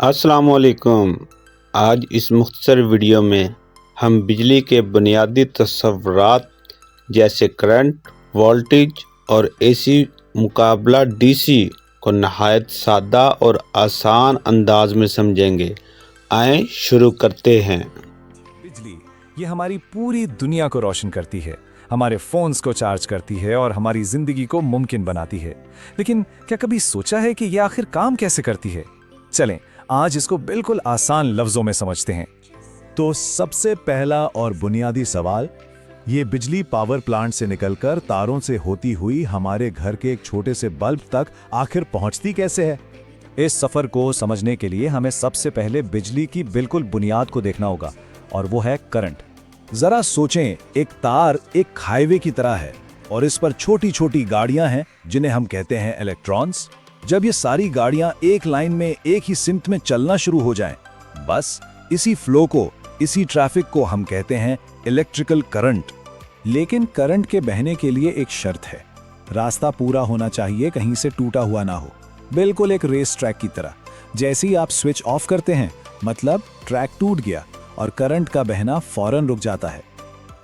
अस्सलामुअलैकुम। आज इस मुख्तसर वीडियो में हम बिजली के बुनियादी तस्वुरात जैसे करंट, वोल्टेज और एसी मुकाबला डीसी को नहायत सादा और आसान अंदाज में समझेंगे। आएँ शुरू करते हैं। बिजली ये हमारी पूरी दुनिया को रोशन करती है, हमारे फोन्स को चार्ज करती है और हमारी जिंदगी को मुमकिन बनाती है। लेकिन क्या कभी सोचा है कि यह आखिर काम कैसे करती है? चलें आज इसको बिल्कुल आसान लफ्जों में समझते हैं। तो सबसे पहला और बुनियादी सवाल, ये बिजली पावर प्लांट से निकलकर तारों से होती हुई हमारे घर के एक छोटे से बल्ब तक आखिर पहुंचती कैसे है? इस सफर को समझने के लिए हमें सबसे पहले बिजली की बिल्कुल बुनियाद को देखना होगा, और वो है करंट। जरा सोचें, एक तार एक हाईवे की तरह है और इस पर छोटी छोटी गाड़ियां हैं जिन्हें हम कहते हैं इलेक्ट्रॉन्स। जब ये सारी गाड़ियां एक लाइन में एक ही सिमत में चलना शुरू हो जाएं, बस इसी फ्लो को, इसी ट्रैफिक को हम कहते हैं इलेक्ट्रिकल करंट। लेकिन करंट के बहने के लिए एक शर्त है, रास्ता पूरा होना चाहिए, कहीं से टूटा हुआ ना हो, बिल्कुल एक रेस ट्रैक की तरह। जैसे ही आप स्विच ऑफ करते हैं, मतलब ट्रैक टूट गया और करंट का बहना फौरन रुक जाता है।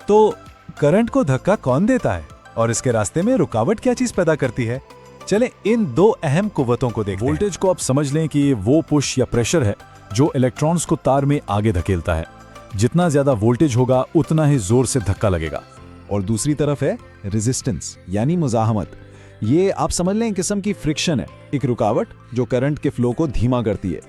तो करंट को धक्का कौन देता है और इसके रास्ते में रुकावट क्या चीज पैदा करती है? चलें इन दो अहम कुव्वतों को देखते हैं। वोल्टेज को आप समझ लें कि ये वो पुश या प्रेशर है जो इलेक्ट्रॉन्स को तार में आगे धकेलता है। जितना ज्यादा वोल्टेज होगा उतना ही जोर से धक्का लगेगा। और दूसरी तरफ है रेजिस्टेंस यानी मुजाहमत। ये आप समझ लें किस्म की फ्रिक्शन है, एक रुकावट जो करंट के फ्लो को धीमा करती है।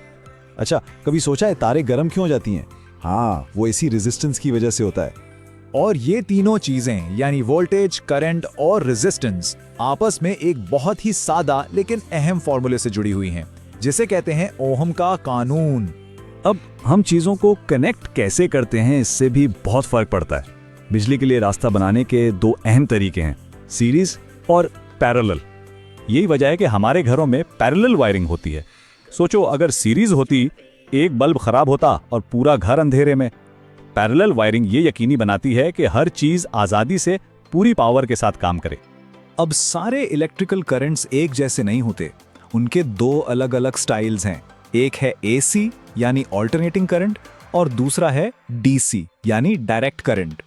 अच्छा, कभी सोचा है तारें गर्म क्यों हो जाती हैं? हाँ, वो इसी रेजिस्टेंस की वजह से होता है। और ये तीनों चीजें यानी वोल्टेज, करंट और रेजिस्टेंस आपस में एक बहुत ही सादा लेकिन अहम फॉर्मूले से जुड़ी हुई हैं, जिसे कहते हैं ओहम का कानून। अब हम चीजों को कनेक्ट कैसे करते हैं, इससे भी बहुत फर्क पड़ता है। बिजली के लिए रास्ता बनाने के दो अहम तरीके हैं, सीरीज और पैरेलल। यही वजह है कि हमारे घरों में पैरेलल वायरिंग होती है। सोचो, अगर सीरीज होती, एक बल्ब खराब होता और पूरा घर अंधेरे में। पैरेलल वायरिंग ये यकीनी बनाती है कि हर चीज आजादी से पूरी पावर के साथ काम करे। अब सारे इलेक्ट्रिकल करंट्स एक जैसे नहीं होते, उनके दो अलग अलग स्टाइल्स हैं। एक है एसी यानी ऑल्टरनेटिंग करंट और दूसरा है डीसी यानी डायरेक्ट करंट।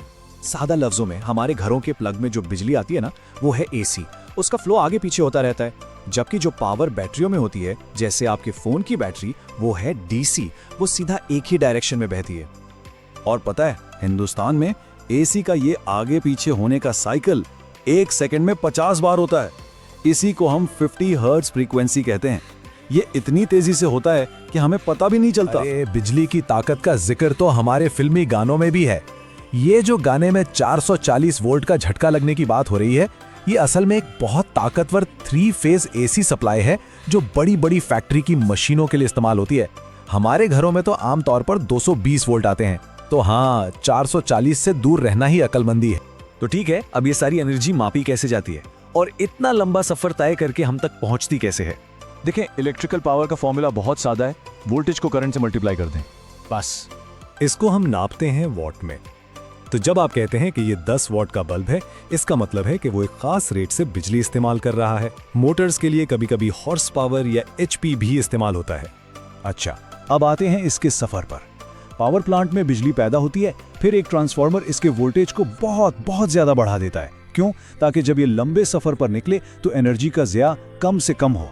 सादा लफ्जों में हमारे घरों के प्लग में जो बिजली आती है ना, वो है एसी। उसका फ्लो आगे पीछे होता रहता है। जबकि जो पावर बैटरियों में होती है, जैसे आपके फोन की बैटरी, वो है डीसी, वो सीधा एक ही डायरेक्शन में बहती है। और पता है, हिंदुस्तान में एसी का ये आगे पीछे होने का साइकिल 1 सेकंड में 50 बार होता है। इसी को हम 50 हर्ट्ज फ्रीक्वेंसी कहते हैं। ये इतनी तेजी से होता है कि हमें पता भी नहीं चलता। अरे, बिजली की ताकत का जिक्र तो हमारे फिल्मी गानों में भी है। ये जो गाने में 440 वोल्ट का झटका लगने की बात हो रही है, ये असल में एक बहुत ताकतवर 3 फेज एसी सप्लाई है जो बड़ी बड़ी फैक्ट्री की मशीनों के लिए इस्तेमाल होती है। हमारे घरों में तो आमतौर पर 220 वोल्ट आते हैं। तो हाँ, 440 से दूर रहना ही अक्लमंदी है। तो ठीक है, अब ये सारी एनर्जी मापी कैसे जाती है और इतना लंबा सफर तय करके हम तक पहुंचती कैसे है? देखें, इलेक्ट्रिकल पावर का फॉर्मूला बहुत सादा है। वोल्टेज को करंट से मल्टीप्लाई कर दें, बस। इसको हम नापते हैं वॉट में। तो जब आप कहते हैं कि ये 10 वॉट का बल्ब है, इसका मतलब है कि वो एक खास रेट से बिजली इस्तेमाल कर रहा है। मोटर्स के लिए कभी कभी हॉर्स पावर या एचपी भी इस्तेमाल होता है। अच्छा, अब आते हैं इसके सफर पर। पावर प्लांट में बिजली पैदा होती है, फिर एक ट्रांसफार्मर इसके वोल्टेज को बहुत बहुत ज्यादा बढ़ा देता है। क्यों? ताकि जब ये लंबे सफर पर निकले तो एनर्जी का ज़या कम से कम हो।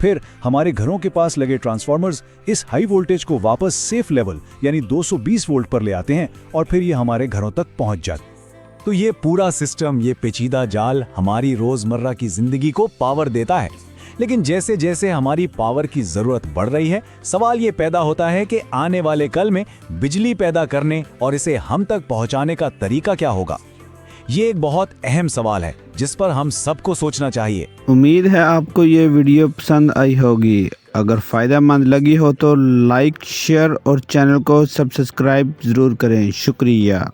फिर हमारे घरों के पास लगे ट्रांसफार्मर्स इस हाई वोल्टेज को वापस सेफ लेवल यानी 220 वोल्ट पर ले आते हैं और फिर ये हमारे घरों तक पहुंच जाते। तो ये पूरा सिस्टम, ये पेचीदा जाल हमारी रोजमर्रा की जिंदगी को पावर देता है। लेकिन जैसे जैसे हमारी पावर की जरूरत बढ़ रही है, सवाल ये पैदा होता है कि आने वाले कल में बिजली पैदा करने और इसे हम तक पहुंचाने का तरीका क्या होगा। ये एक बहुत अहम सवाल है जिस पर हम सबको सोचना चाहिए। उम्मीद है आपको ये वीडियो पसंद आई होगी। अगर फ़ायदेमंद लगी हो तो लाइक, शेयर और चैनल को सब्सक्राइब ज़रूर करें। शुक्रिया।